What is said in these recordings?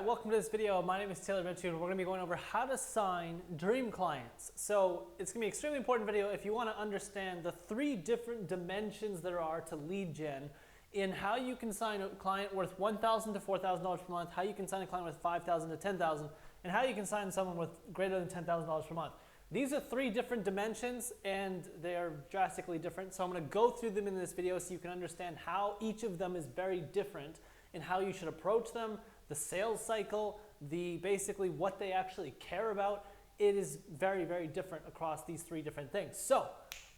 right, welcome to this video. My name is Taylor Ritchie and we're going to be going over how to sign dream clients. So it's going to be an extremely important video if you want to understand the 3 different dimensions there are to lead gen in how you can sign a client worth $1,000 to $4,000 per month, how you can sign a client worth $5,000 to $10,000, and how you can sign someone with greater than $10,000 per month. These are 3 different dimensions and they are drastically different. So I'm going to go through them in this video so you can understand how each of them is very different and how you should approach them, the sales cycle, basically what they actually care about. It is very, very different across these 3 different things. So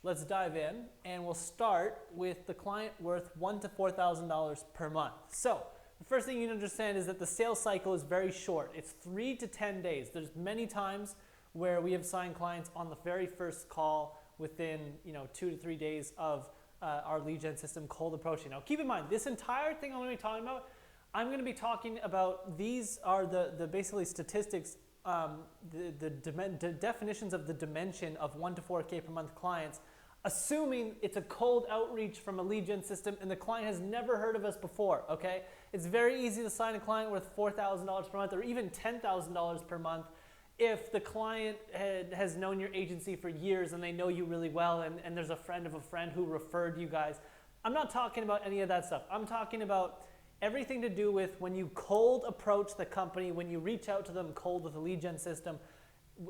let's dive in and we'll start with the client worth $1,000 to $4,000 per month. So the first thing you need to understand is that the sales cycle is very short. It's 3 to 10 days. There's many times where we have signed clients on the very first call within 2 to 3 days of our lead gen system cold approaching. Now keep in mind, this entire thing I'm going to be talking about, I'm going to be talking about, these are the basically statistics, the definitions of the dimension of 1 to 4K per month clients, assuming it's a cold outreach from a lead gen system and the client has never heard of us before, okay? It's very easy to sign a client worth $4,000 per month or even $10,000 per month if the client has known your agency for years and they know you really well and there's a friend of a friend who referred you guys. I'm not talking about any of that stuff. I'm talking about everything to do with when you cold approach the company, when you reach out to them cold with a lead gen system.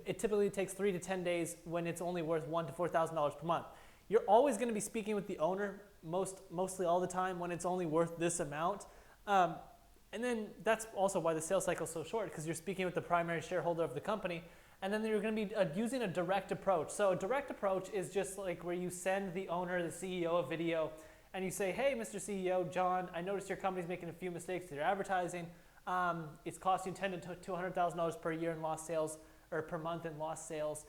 It typically takes 3 to 10 days when it's only worth $1,000 to $4,000 per month. You're always going to be speaking with the owner mostly all the time when it's only worth this amount. And then that's also why the sales cycle is so short, because you're speaking with the primary shareholder of the company, and then you're going to be using a direct approach. So a direct approach is just like where you send the owner, the CEO, a video, and you say, hey, Mr. CEO, John, I noticed your company's making a few mistakes with your advertising. It's costing $10,000 to $200,000 per year in lost sales, or per month in lost sales.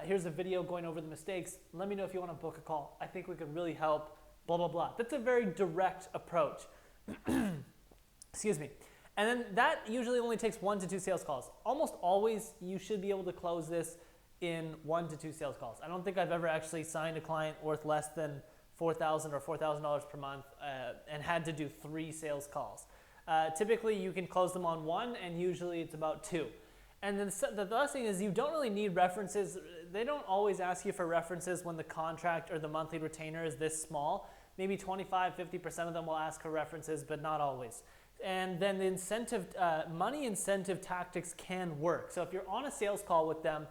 Here's a video going over the mistakes. Let me know if you want to book a call. I think we could really help, blah, blah, blah. That's a very direct approach. Excuse me. And then that usually only takes 1 to 2 sales calls. Almost always you should be able to close this in 1 to 2 sales calls. I don't think I've ever actually signed a client worth less than $4,000 or $4,000 per month and had to do 3 sales calls. Typically you can close them on 1 and usually it's about 2. And then the last thing is you don't really need references. They don't always ask you for references when the contract or the monthly retainer is this small. Maybe 25–50% of them will ask for references, but not always. And then the incentive, money incentive tactics can work. So if you're on a sales call with them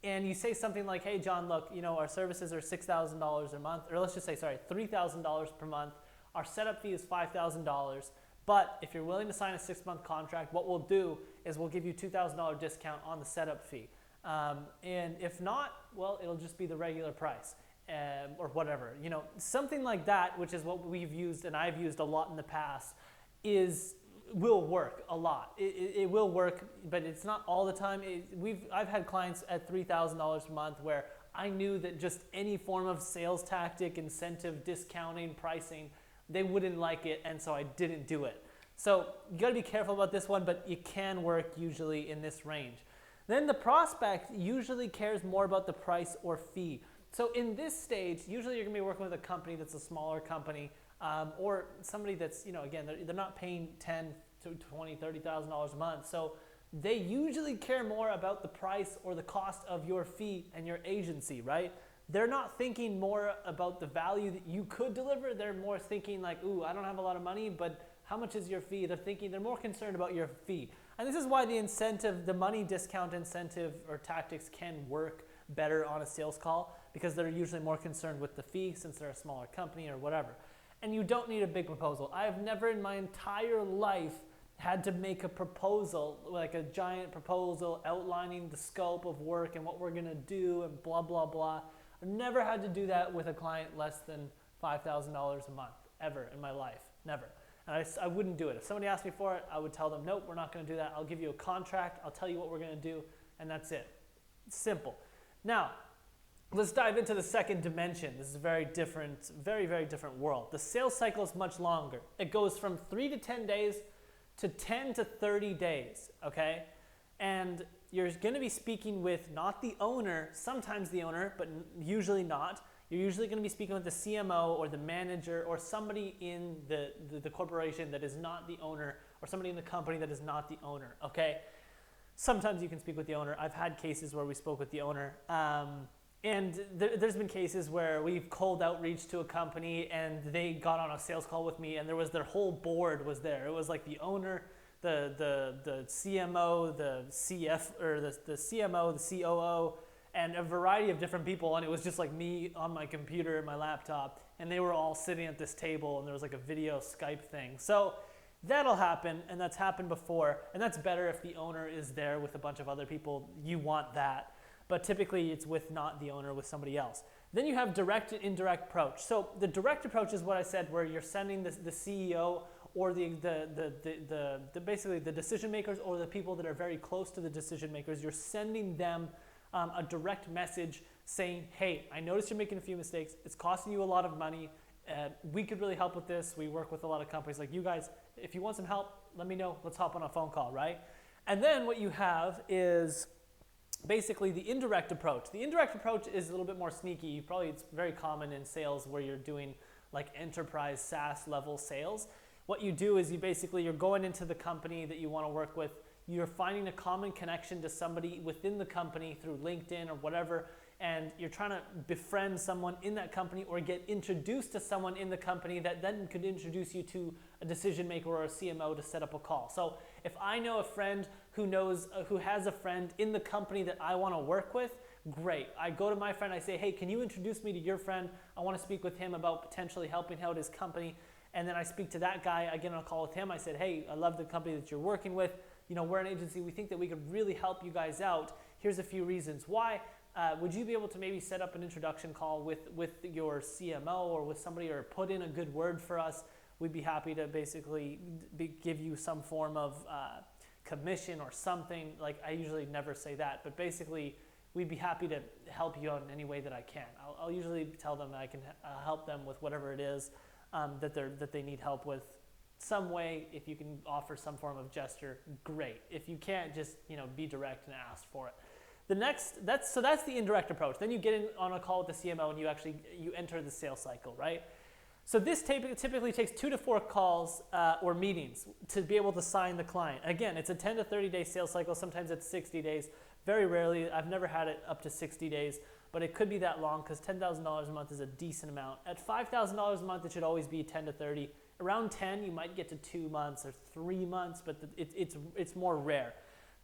and you say something like, hey, John, look, our services are $6,000 a month, or let's just say, sorry, $3,000 per month. Our setup fee is $5,000. But if you're willing to sign a 6-month contract, what we'll do is we'll give you $2,000 discount on the setup fee. And if not, well, it'll just be the regular price. Or whatever, something like that, which is what we've used and I've used a lot in the past, will work a lot. It will work, but it's not all the time. I've had clients at $3,000 a month where I knew that just any form of sales tactic, incentive, discounting, pricing, they wouldn't like it, and so I didn't do it. So you got to be careful about this one, but it can work usually in this range. Then the prospect usually cares more about the price or fee. So in this stage, usually you're going to be working with a company that's a smaller company, or somebody that's, again, they're not paying $10,000 to $20,000, $30,000 a month. So they usually care more about the price or the cost of your fee and your agency, right? They're not thinking more about the value that you could deliver. They're more thinking like, ooh, I don't have a lot of money, but how much is your fee? They're more concerned about your fee. And this is why the incentive, the money discount incentive or tactics can work better on a sales call, because they're usually more concerned with the fee since they're a smaller company or whatever. And you don't need a big proposal. I have never in my entire life had to make a proposal, like a giant proposal outlining the scope of work and what we're going to do and blah, blah, blah. I've never had to do that with a client less than $5,000 a month, ever in my life, never. And I wouldn't do it. If somebody asked me for it, I would tell them, nope, we're not going to do that. I'll give you a contract. I'll tell you what we're going to do, and that's it. It's simple. Now, let's dive into the second dimension. This is a very different, very, very different world. The sales cycle is much longer. It goes from 3 to 10 days to 10 to 30 days, okay? And you're going to be speaking with not the owner, sometimes the owner, but usually not. You're usually going to be speaking with the CMO or the manager or somebody in the corporation that is not the owner or somebody in the company that is not the owner, okay? Sometimes you can speak with the owner. I've had cases where we spoke with the owner. And there's been cases where we've cold outreach to a company and they got on a sales call with me and there was their whole board was there. It was like the owner, the CMO, the CF, or the CMO, the COO, and a variety of different people. And it was just like me on my computer and my laptop, and they were all sitting at this table and there was like a video Skype thing. So that'll happen, and that's happened before, and that's better if the owner is there with a bunch of other people. You want that. But typically it's with not the owner, with somebody else. Then you have direct and indirect approach. So the direct approach is what I said, where you're sending the CEO or basically the decision makers or the people that are very close to the decision makers. You're sending them a direct message saying, hey, I noticed you're making a few mistakes. It's costing you a lot of money. We could really help with this. We work with a lot of companies like you guys. If you want some help, let me know. Let's hop on a phone call, right? And then what you have is basically the indirect approach. The indirect approach is a little bit more sneaky. Probably it's very common in sales where you're doing like enterprise SaaS level sales. What you do is you're going into the company that you want to work with. You're finding a common connection to somebody within the company through LinkedIn or whatever, and you're trying to befriend someone in that company or get introduced to someone in the company that then could introduce you to a decision maker or a CMO to set up a call. So if I know a friend who has a friend in the company that I want to work with, great. I go to my friend, I say, hey, can you introduce me to your friend? I want to speak with him about potentially helping out his company. And then I speak to that guy, I get on a call with him. I said, hey, I love the company that you're working with. You know, we're an agency. We think that we could really help you guys out. Here's a few reasons why. Would you be able to maybe set up an introduction call with your CMO or with somebody, or put in a good word for us? We'd be happy to basically give you some form of commission or something. Like, I usually never say that, but basically we'd be happy to help you out in any way that I can. I'll usually tell them that I can help them with whatever it is that they need help with. Some way, if you can offer some form of gesture, great. If you can't, just be direct and ask for it. That's the indirect approach. Then you get in on a call with the CMO and you enter the sales cycle, right? So this typically takes 2 to 4 calls or meetings to be able to sign the client. Again, it's a 10 to 30 day sales cycle. Sometimes it's 60 days. Very rarely, I've never had it up to 60 days, but it could be that long because $10,000 a month is a decent amount. At $5,000 a month, it should always be 10 to 30. Around 10, you might get to 2 months or 3 months, but it's more rare.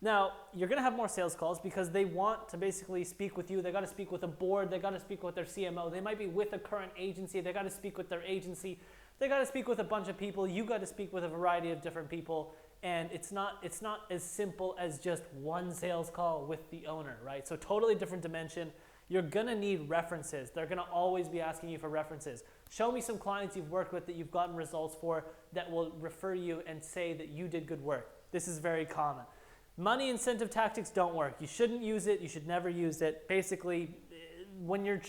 Now, you're going to have more sales calls because they want to basically speak with you. They got to speak with a board. They got to speak with their CMO. They might be with a current agency. They got to speak with their agency. They got to speak with a bunch of people. You got to speak with a variety of different people. And it's not as simple as just one sales call with the owner, right? So totally different dimension. You're going to need references. They're going to always be asking you for references. Show me some clients you've worked with that you've gotten results for that will refer you and say that you did good work. This is very common. Money incentive tactics don't work. You shouldn't use it. You should never use it. Basically, when you're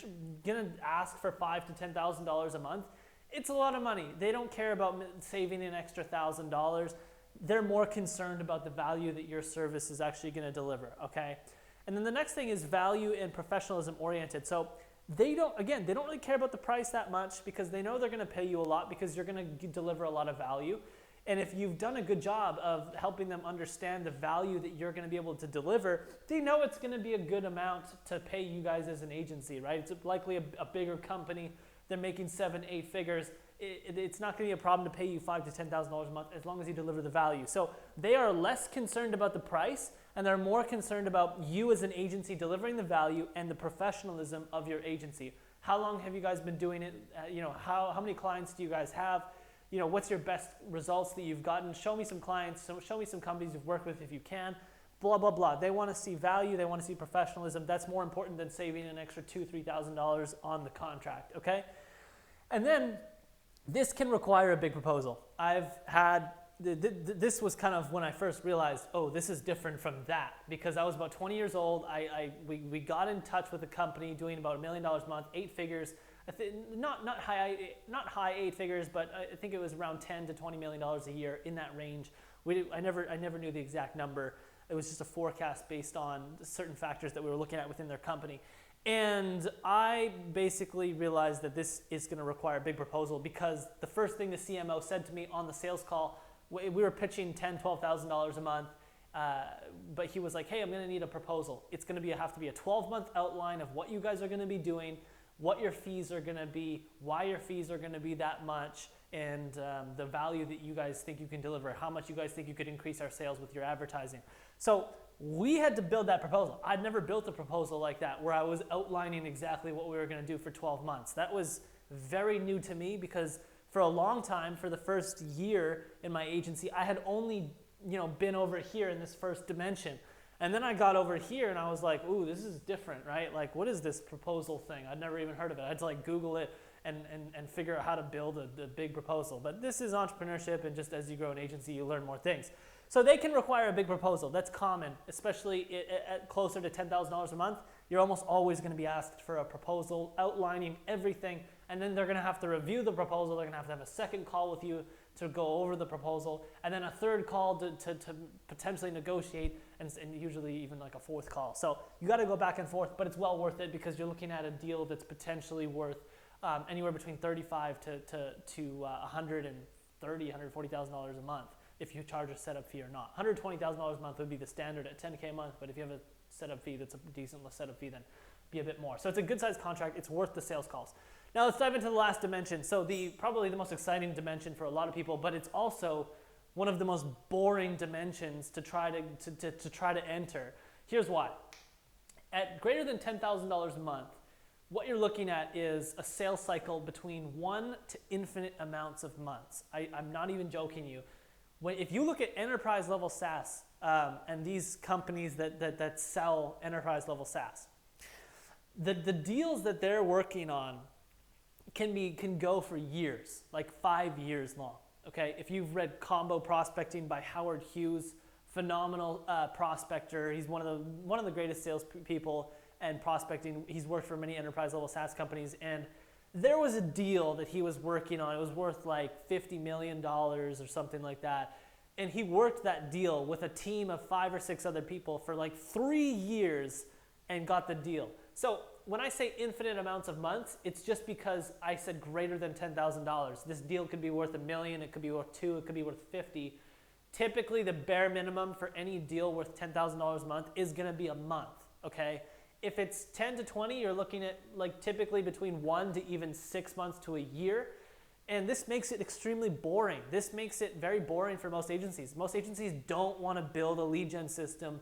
going to ask for $5,000 to $10,000 a month, it's a lot of money. They don't care about saving an extra $1,000. They're more concerned about the value that your service is actually going to deliver, okay? And then the next thing is value and professionalism oriented. So they don't really care about the price that much because they know they're going to pay you a lot because you're going to deliver a lot of value. And if you've done a good job of helping them understand the value that you're going to be able to deliver, they know it's going to be a good amount to pay you guys as an agency, right? It's likely a bigger company. They're making 7-8 figures. It's not going to be a problem to pay you $5,000 to $10,000 a month as long as you deliver the value. So they are less concerned about the price, and they're more concerned about you as an agency delivering the value and the professionalism of your agency. How long have you guys been doing it? How many clients do you guys have? What's your best results that you've gotten? Show me some clients. Show me some companies you've worked with if you can. Blah, blah, blah. They want to see value. They want to see professionalism. That's more important than saving an extra $2,000, $3,000 on the contract, okay? And then this can require a big proposal. This was kind of when I first realized, oh, this is different from that, because I was about 20 years old. We got in touch with a company doing about $1 million a month, 8 figures. Not high 8 figures, but I think it was around $10 to $20 million a year, in that range. I never knew the exact number. It was just a forecast based on certain factors that we were looking at within their company. And I basically realized that this is going to require a big proposal, because the first thing the CMO said to me on the sales call, we were pitching $10,000, $12,000 a month. But he was like, hey, I'm going to need a proposal. It's going to have to be a 12-month outline of what you guys are going to be doing, what your fees are going to be, why your fees are going to be that much, and the value that you guys think you can deliver, how much you guys think you could increase our sales with your advertising. So we had to build that proposal. I'd never built a proposal like that where I was outlining exactly what we were going to do for 12 months. That was very new to me because for a long time, for the first year in my agency, I had only been over here in this first dimension. And then I got over here and I was like, ooh, this is different, right? Like, what is this proposal thing? I'd never even heard of it. I had to like Google it and figure out how to build a big proposal. But this is entrepreneurship, and just as you grow an agency, you learn more things. So they can require a big proposal. That's common, especially at closer to $10,000 a month. You're almost always going to be asked for a proposal outlining everything, and then they're going to have to review the proposal. They're going to have a second call with you to go over the proposal, and then a third call to potentially negotiate, and usually even like a fourth call. So you got to go back and forth, but it's well worth it because you're looking at a deal that's potentially worth anywhere between $35,000 to $130,000, $140,000 a month if you charge a setup fee or not. $120,000 a month would be the standard at $10K a month, but if you have a setup fee that's a decent setup fee, then be a bit more. So it's a good sized contract. It's worth the sales calls. Now let's dive into the last dimension. So probably the most exciting dimension for a lot of people, but it's also one of the most boring dimensions to try to enter. Here's why. At greater than $10,000 a month, what you're looking at is a sales cycle between 1 to infinite amounts of months. I'm not even joking you. If you look at enterprise level SaaS and these companies that sell enterprise level SaaS, the deals that they're working on can go for years, like 5 years long. Okay, if you've read Combo Prospecting by Howard Hughes, phenomenal prospector. He's one of the greatest sales people and prospecting. He's worked for many enterprise level SaaS companies, and there was a deal that he was working on. It was worth like $50 million or something like that. And he worked that deal with a team of 5 or 6 other people for like 3 years and got the deal. So when I say infinite amounts of months, it's just because I said greater than $10,000. This deal could be worth $1 million, it could be worth $2 million, it could be worth 50. Typically the bare minimum for any deal worth $10,000 a month is gonna be a month, okay? If it's 10 to 20, you're looking at like typically between 1 to even 6 months to a year. And this makes it extremely boring. This makes it very boring for most agencies. Most agencies don't want to build a lead gen system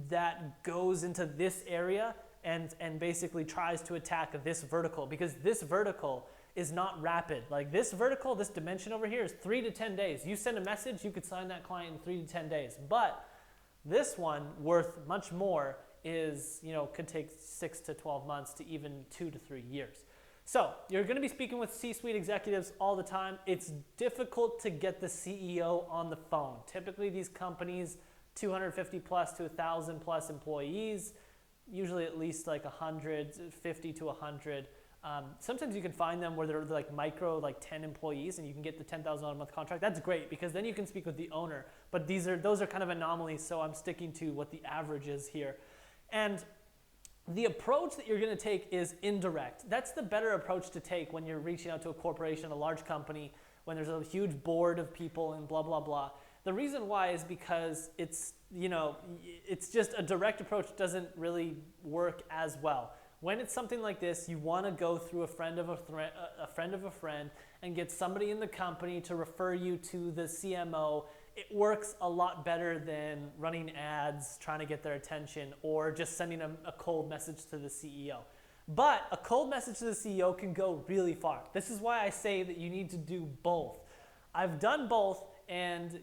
that goes into this area and basically tries to attack this vertical, because this vertical is not rapid. Like this vertical, this dimension over here is 3 to 10 days. You send a message, you could sign that client in 3 to 10 days. But this one, worth much more, is, could take 6 to 12 months to even 2 to 3 years. So you're going to be speaking with C-suite executives all the time. It's difficult to get the CEO on the phone. Typically these companies, 250 plus to 1,000 plus employees, usually at least like 150 to 100. Sometimes you can find them where they're like micro, like 10 employees, and you can get the $10,000 a month contract. That's great because then you can speak with the owner. But those are kind of anomalies, so I'm sticking to what the average is here. And the approach that you're going to take is indirect. That's the better approach to take when you're reaching out to a corporation, a large company, when there's a huge board of people and blah, blah, blah. The reason why is because it's just a direct approach doesn't really work as well. When it's something like this, you want to go through a friend of a friend and get somebody in the company to refer you to the CMO. It works a lot better than running ads, trying to get their attention, or just sending a cold message to the CEO. But a cold message to the CEO can go really far. This is why I say that you need to do both. I've done both, and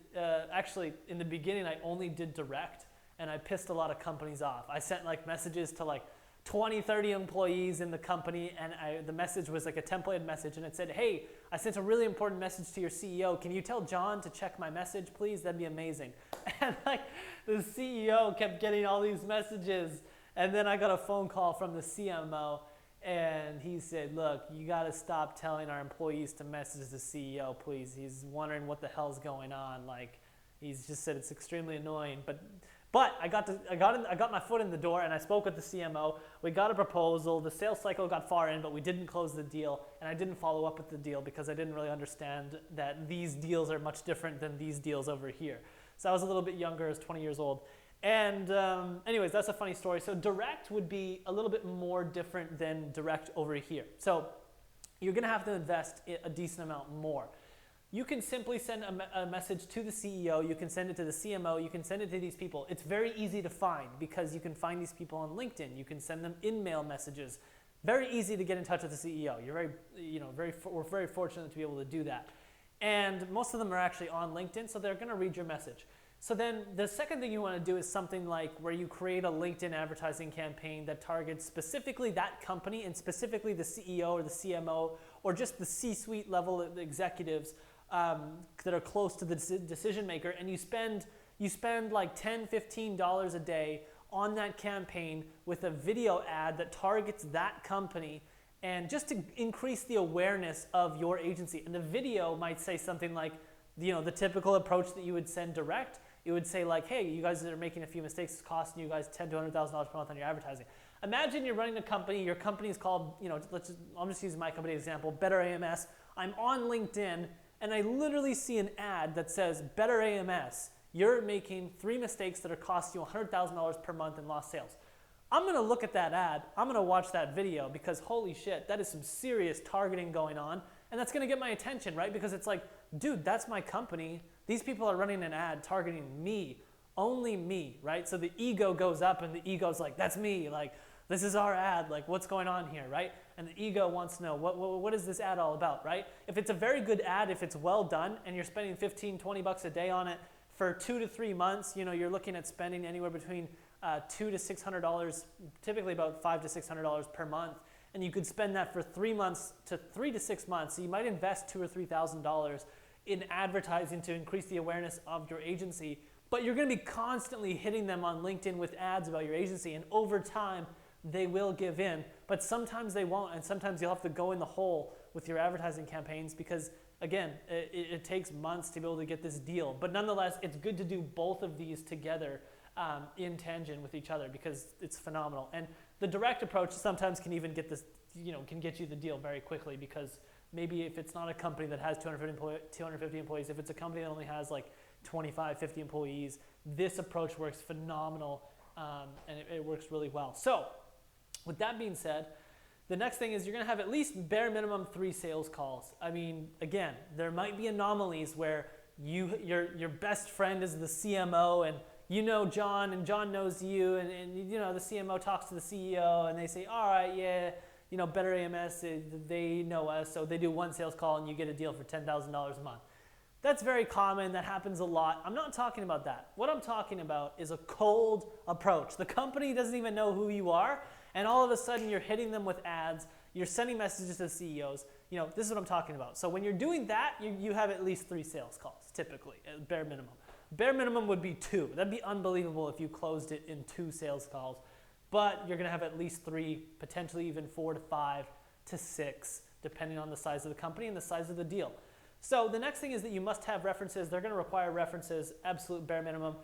actually in the beginning I only did direct, and I pissed a lot of companies off. I sent like messages to like 20, 30 employees in the company, and the message was like a templated message, and it said, hey, I sent a really important message to your CEO. Can you tell John to check my message, please? That'd be amazing. And like the CEO kept getting all these messages, and then I got a phone call from the CMO, and he said, look, you got to stop telling our employees to message the CEO, please. He's wondering what the hell's going on. Like, he's just said it's extremely annoying. But But I got my foot in the door and I spoke with the CMO. We got a proposal. The sales cycle got far in, but we didn't close the deal. And I didn't follow up with the deal because I didn't really understand that these deals are much different than these deals over here. So I was a little bit younger, I was 20 years old. And anyways, that's a funny story. So direct would be a little bit more different than direct over here. So you're gonna have to invest a decent amount more. You can simply send a message to the CEO, you can send it to the CMO, you can send it to these people. It's very easy to find because you can find these people on LinkedIn. You can send them in-mail messages. Very easy to get in touch with the CEO. We're very fortunate to be able to do that. And most of them are actually on LinkedIn, so they're gonna read your message. So then the second thing you wanna do is something like where you create a LinkedIn advertising campaign that targets specifically that company and specifically the CEO or the CMO or just the C-suite level executives that are close to the decision maker, and you spend like $10, $15 a day on that campaign with a video ad that targets that company, and just to increase the awareness of your agency. And the video might say something like, the typical approach that you would send direct. It would say like, hey, you guys are making a few mistakes, it's costing you guys $10,000 to $100,000 per month on your advertising. Imagine you're running a company, your company is called, I'm just using my company example, Better AMS. I'm on LinkedIn, and I literally see an ad that says, Better AMS, you're making 3 mistakes that are costing you $100,000 per month in lost sales. I'm gonna look at that ad, I'm gonna watch that video because holy shit, that is some serious targeting going on, and that's gonna get my attention, right? Because it's like, dude, that's my company. These people are running an ad targeting me, only me, right? So the ego goes up and the ego's like, that's me, like, this is our ad, like what's going on here, right? And the ego wants to know, what is this ad all about, right? If it's a very good ad, if it's well done and you're spending 15, 20 bucks a day on it for 2 to 3 months, you're looking at spending anywhere between $200 to $600, typically about $500 to $600 per month. And you could spend that for 3 months to 3 to 6 months. So you might invest $2,000 or $3,000 in advertising to increase the awareness of your agency, but you're gonna be constantly hitting them on LinkedIn with ads about your agency, and over time, they will give in, but sometimes they won't, and sometimes you'll have to go in the hole with your advertising campaigns because, again, it takes months to be able to get this deal. But nonetheless, it's good to do both of these together in tangent with each other because it's phenomenal. And the direct approach sometimes can even get this, can get you the deal very quickly because maybe if it's not a company that has 250 employees, if it's a company that only has like 25, 50 employees, this approach works phenomenal and it works really well. So with that being said, the next thing is you're gonna have at least bare minimum 3 sales calls. I mean, again, there might be anomalies where your best friend is the CMO and John and John knows you and the CMO talks to the CEO and they say, all right, yeah, Better AMS, they know us, so they do 1 sales call and you get a deal for $10,000 a month. That's very common, that happens a lot. I'm not talking about that. What I'm talking about is a cold approach. The company doesn't even know who you are, and all of a sudden you're hitting them with ads, you're sending messages to the CEOs. This is what I'm talking about. So when you're doing that, you have at least 3 sales calls, typically, at bare minimum. Bare minimum would be 2. That'd be unbelievable if you closed it in 2 sales calls. But you're gonna have at least 3, potentially even 4 to 5 to 6, depending on the size of the company and the size of the deal. So the next thing is that you must have references. They're gonna require references, absolute bare minimum.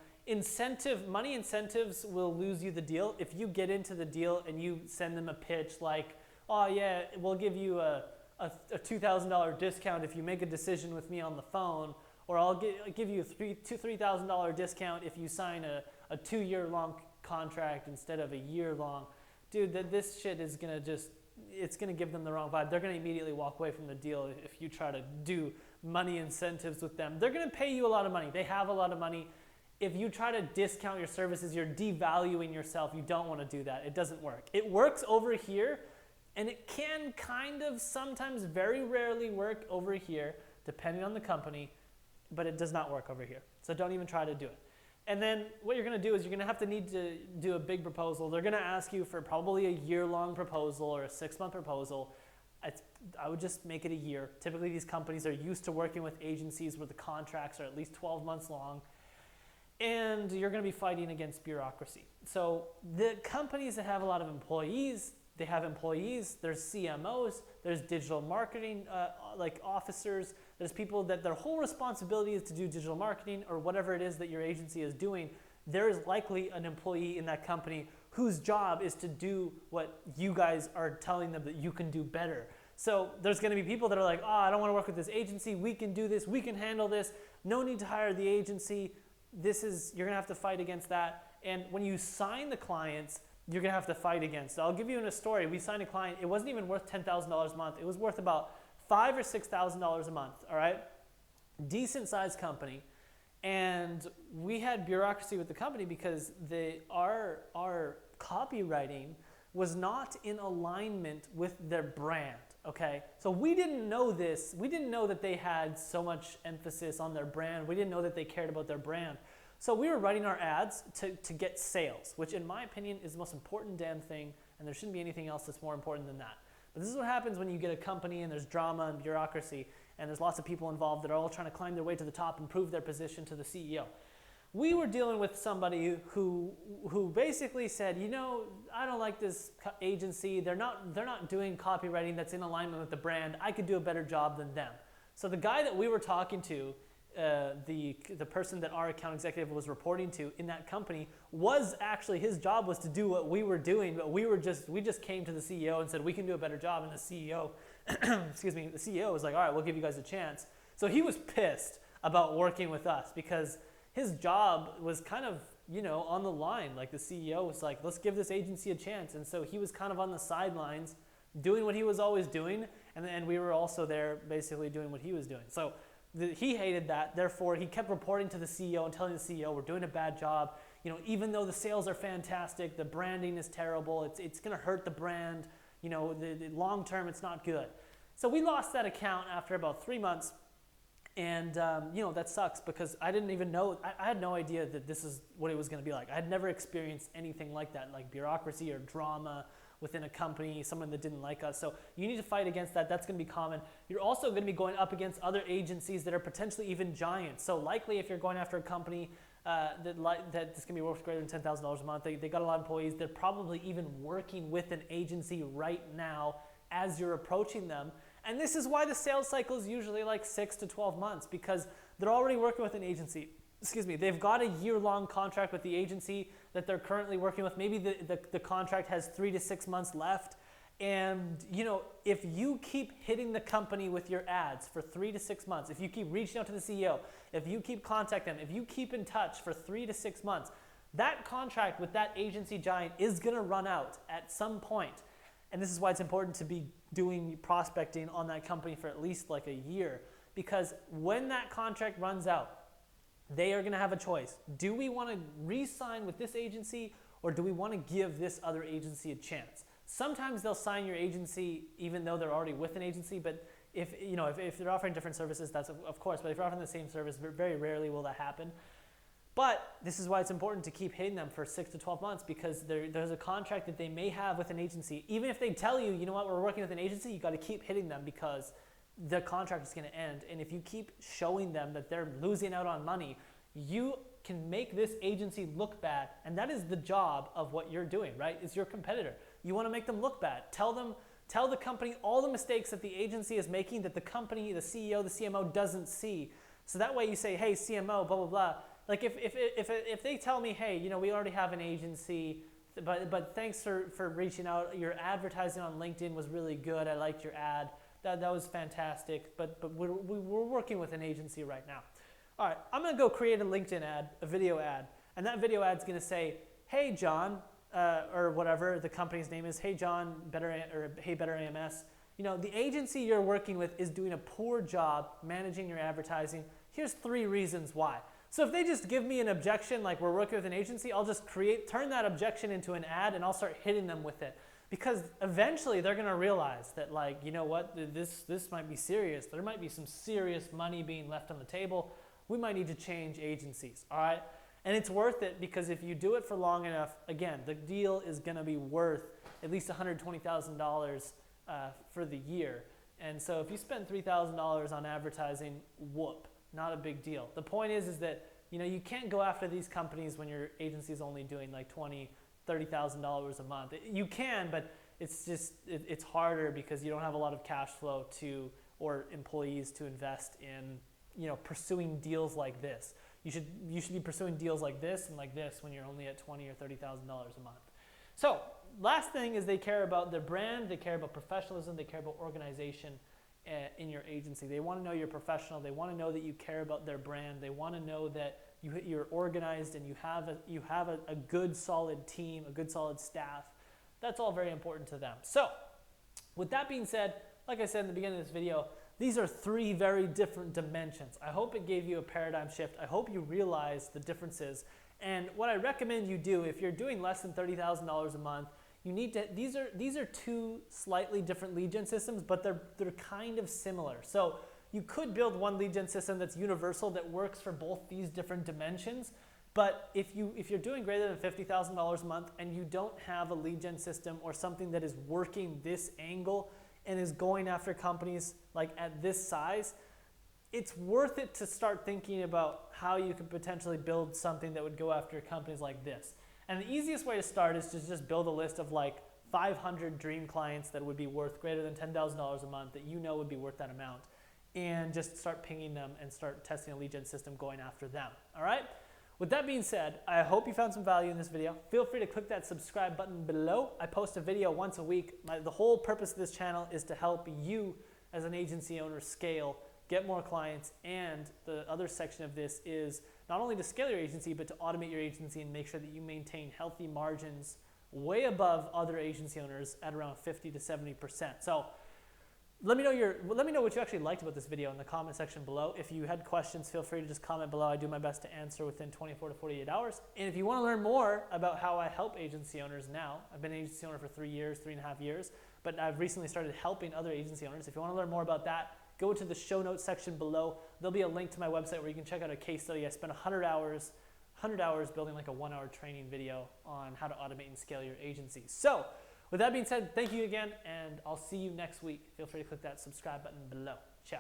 Money incentives will lose you the deal. If you get into the deal and you send them a pitch like, oh yeah, we'll give you a $2,000 discount if you make a decision with me on the phone, or I'll give you a $3,000 discount if you sign a 2-year-long contract instead of a year-long. Dude, this shit is gonna it's gonna give them the wrong vibe. They're gonna immediately walk away from the deal if you try to do money incentives with them. They're gonna pay you a lot of money. They have a lot of money. If you try to discount your services, you're devaluing yourself. You don't wanna do that. It doesn't work. It works over here, and it can kind of sometimes very rarely work over here, depending on the company, but it does not work over here. So don't even try to do it. And then what you're gonna do is you're gonna have to need to do a big proposal. They're gonna ask you for probably a year-long proposal or a 6-month proposal. I would just make it a year. Typically these companies are used to working with agencies where the contracts are at least 12 months long. And you're gonna be fighting against bureaucracy. So the companies that have a lot of employees, there's CMOs, there's digital marketing officers, there's people that their whole responsibility is to do digital marketing or whatever it is that your agency is doing. there is likely an employee in that company whose job is to do what you guys are telling them that you can do better. So there's going to be people that are like, oh, I don't want to work with this agency. We can do this. We can handle this. No need to hire the agency. You're going to have to fight against that. And when you sign the clients, you're going to have to fight against it. I'll give you a story. We signed a client. It wasn't even worth $10,000 a month. It was worth about $5,000 or $6,000 a month. All right. Decent sized company. And we had bureaucracy with the company because our copywriting was not in alignment with their brand. Okay, so we didn't know this. We didn't know that they had so much emphasis on their brand. We didn't know that they cared about their brand. So we were writing our ads to get sales, which in my opinion is the most important damn thing, and there shouldn't be anything else that's more important than that. But this is what happens when you get a company and there's drama and bureaucracy, and there's lots of people involved that are all trying to climb their way to the top and prove their position to the CEO. We were dealing with somebody who basically said, you know, I don't like this agency. They're not doing copywriting that's in alignment with the brand. I could do a better job than them. So the guy that we were talking to, the person that our account executive was reporting to in that company, was actually, his job was to do what we were doing, but we just came to the CEO and said we can do a better job, and the CEO, excuse me, the CEO was like, all right, we'll give you guys a chance. So he was pissed about working with us because his job was kind of, you know, on the line. Like the CEO was like, let's give this agency a chance. And so he was kind of on the sidelines doing what he was always doing. And we were also there basically doing what he was doing. So he hated that. Therefore, he kept reporting to the CEO and telling the CEO, we're doing a bad job. You know, even though the sales are fantastic, the branding is terrible. It's going to hurt the brand. You know, the long term, it's not good. So we lost that account after about 3 months. And, you know, that sucks because I didn't even know, I had no idea that this is what it was going to be like. I had never experienced anything like that, like bureaucracy or drama within a company, someone that didn't like us. So you need to fight against that. That's going to be common. You're also going to be going up against other agencies that are potentially even giants. So likely if you're going after a company that's going to be worth greater than $10,000 a month, they got a lot of employees, they're probably even working with an agency right now as you're approaching them. And this is why the sales cycle is usually like 6 to 12 months because they're already working with an agency. Excuse me, they've got a year-long contract with the agency that they're currently working with. Maybe the contract has 3 to 6 months left. And, you know, if you keep hitting the company with your ads for 3 to 6 months, if you keep reaching out to the CEO, if you keep contacting them, if you keep in touch for 3 to 6 months, that contract with that agency giant is going to run out at some point. And this is why it's important to be doing prospecting on that company for at least like a year, because when that contract runs out, they are going to have a choice. Do we want to re-sign with this agency, or do we want to give this other agency a chance? Sometimes they'll sign your agency even though they're already with an agency, but if they're offering different services, that's of course, but if you're offering the same service, very rarely will that happen. But this is why it's important to keep hitting them for 6 to 12 months because there's a contract that they may have with an agency. Even if they tell you, you know what, we're working with an agency, you got to keep hitting them because the contract is going to end. And if you keep showing them that they're losing out on money, you can make this agency look bad. And that is the job of what you're doing, right? It's your competitor. You want to make them look bad. Tell the company all the mistakes that the agency is making that the company, the CEO, the CMO doesn't see. So that way you say, hey, CMO, blah, blah, blah. Like if they tell me, hey, you know, we already have an agency, but thanks for reaching out. Your advertising on LinkedIn was really good. I liked your ad. That was fantastic. But we're working with an agency right now. All right, I'm gonna go create a LinkedIn ad, a video ad, and that video ad's gonna say, hey John, or whatever the company's name is. Hey John, Hey Better AMS. You know, the agency you're working with is doing a poor job managing your advertising. Here's 3 reasons why. So if they just give me an objection, like we're working with an agency, I'll just turn that objection into an ad and I'll start hitting them with it. Because eventually they're gonna realize that, like, you know what, this might be serious. There might be some serious money being left on the table. We might need to change agencies, all right? And it's worth it because if you do it for long enough, again, the deal is gonna be worth at least $120,000 for the year. And so if you spend $3,000 on advertising, whoop. Not a big deal. The point is that, you know, you can't go after these companies when your agency is only doing like $20,000, $30,000 a month. You can, but it's just, it's harder because you don't have a lot of cash flow or employees to invest in, you know, pursuing deals like this. You should be pursuing deals like this and like this when you're only at $20,000 or $30,000 a month. So last thing is they care about their brand, they care about professionalism, they care about organization in your agency. They want to know you're professional. They want to know that you care about their brand. They want to know that you're organized and you have a good solid team, a good solid staff. That's all very important to them. So with that being said, like I said in the beginning of this video, these are three very different dimensions. I hope it gave you a paradigm shift. I hope you realize the differences. And what I recommend you do, if you're doing less than $30,000 a month, you need to, these are two slightly different lead gen systems, but they're kind of similar. So you could build one lead gen system that's universal that works for both these different dimensions. But if you're doing greater than $50,000 a month and you don't have a lead gen system or something that is working this angle and is going after companies like at this size, it's worth it to start thinking about how you could potentially build something that would go after companies like this. And the easiest way to start is to just build a list of like 500 dream clients that would be worth greater than $10,000 a month that you know would be worth that amount, and just start pinging them and start testing a lead gen system going after them. All right? With that being said, I hope you found some value in this video. Feel free to click that subscribe button below. I post a video once a week. The whole purpose of this channel is to help you as an agency owner scale, get more clients, and the other section of this is not only to scale your agency, but to automate your agency and make sure that you maintain healthy margins way above other agency owners at around 50 to 70%. So let me know what you actually liked about this video in the comment section below. If you had questions, feel free to just comment below. I do my best to answer within 24 to 48 hours. And if you want to learn more about how I help agency owners now, I've been an agency owner for 3.5 years, but I've recently started helping other agency owners. If you want to learn more about that, go to the show notes section below. There'll be a link to my website where you can check out a case study. I spent 100 hours building like a 1-hour training video on how to automate and scale your agency. So with that being said, thank you again, and I'll see you next week. Feel free to click that subscribe button below. Ciao.